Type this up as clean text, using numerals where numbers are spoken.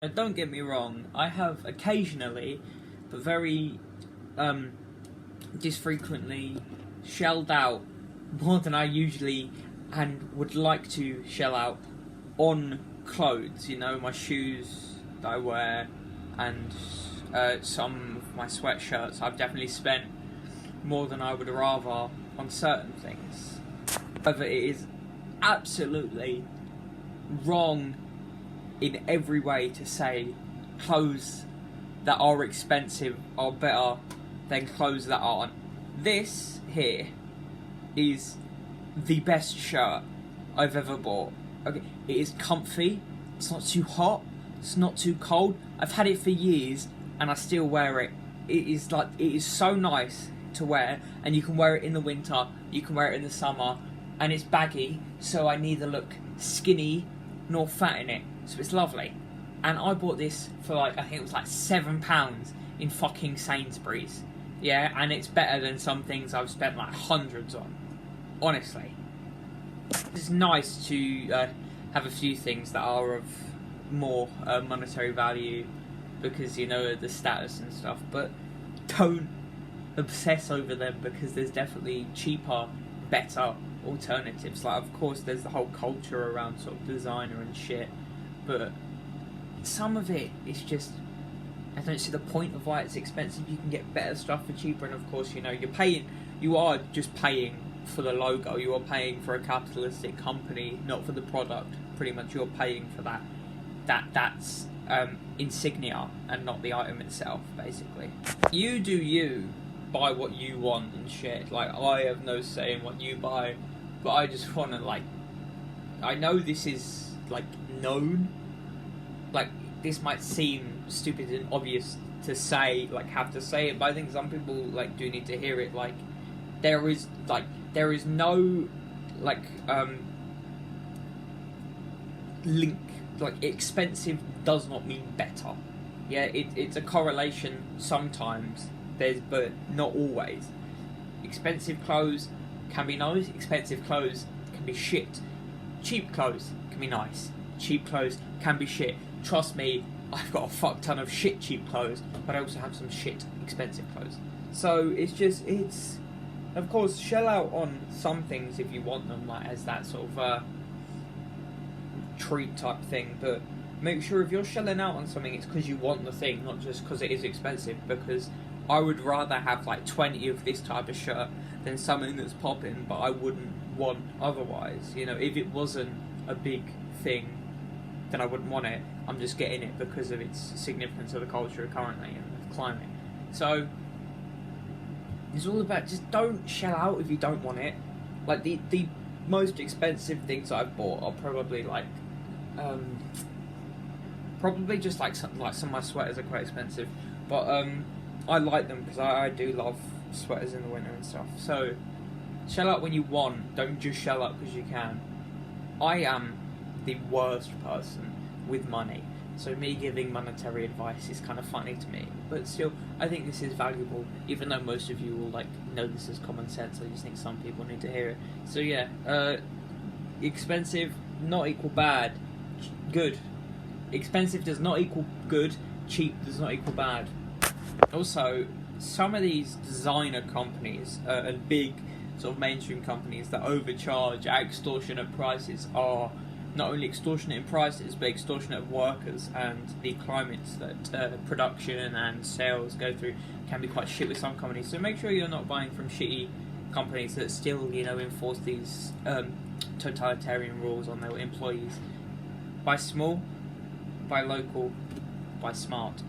Now, don't get me wrong, I have occasionally, but very disfrequently, shelled out more than I usually and would like to shell out on clothes. You know, my shoes that I wear and some of my sweatshirts. I've definitely spent more than I would rather on certain things. However, it is absolutely wrong in every way to say clothes that are expensive are better than clothes that aren't. This here is the best shirt I've ever bought. Okay, it is comfy, it's not too hot, it's not too cold. I've had it for years and I still wear it. It is so nice to wear, and you can wear it in the winter, you can wear it in the summer, and it's baggy, so I neither look skinny nor fat in it. So it's lovely. And I bought this for I think it was £7 in fucking Sainsbury's. Yeah, and it's better than some things I've spent hundreds on. Honestly. It's nice to have a few things that are of more monetary value because, you know, the status and stuff, but don't obsess over them because there's definitely cheaper, better alternatives. Of course, there's the whole culture around sort of designer and shit, but some of it is just, I don't see the point of why it's expensive. You can get better stuff for cheaper, and of course, you know, you are just paying for the logo, you are paying for a capitalistic company, not for the product. Pretty much you're paying for that's insignia and not the item itself, basically. You do you, buy what you want and shit. I have no say in what you buy, but I just want to, I know this is, known. This might seem stupid and obvious to say, have to say it, but I think some people, do need to hear it. There is no, link. Expensive does not mean better. Yeah, it's a correlation sometimes, but not always. Expensive clothes can be nice, expensive clothes can be shit. Cheap clothes can be nice, cheap clothes can be shit. Trust me, I've got a fuck ton of shit cheap clothes, but I also have some shit expensive clothes. So it's of course, shell out on some things if you want them, as that sort of treat type thing, but make sure if you're shelling out on something, it's because you want the thing, not just because it is expensive. Because I would rather have 20 of this type of shirt than something that's popping, but I wouldn't want otherwise. You know, if it wasn't a big thing, then I wouldn't want it. I'm just getting it because of its significance to the culture currently and the climate. So it's all about, just don't shell out if you don't want it. The most expensive things I've bought are probably probably just some of my sweaters are quite expensive, but I like them because I do love sweaters in the winter and stuff. So shell out when you want, don't just shell out because you can. I am the worst person with money, so me giving monetary advice is kind of funny to me, but still I think this is valuable, even though most of you will know this is common sense. I just think some people need to hear it. So yeah, expensive not equal bad, good. Expensive does not equal good, cheap does not equal bad. Also, some of these designer companies and big sort of mainstream companies that overcharge at extortionate prices are not only extortionate in prices, but extortionate of workers, and the climates that production and sales go through can be quite shit with some companies. So make sure you're not buying from shitty companies that still, enforce these totalitarian rules on their employees. Buy small, buy local, buy smart.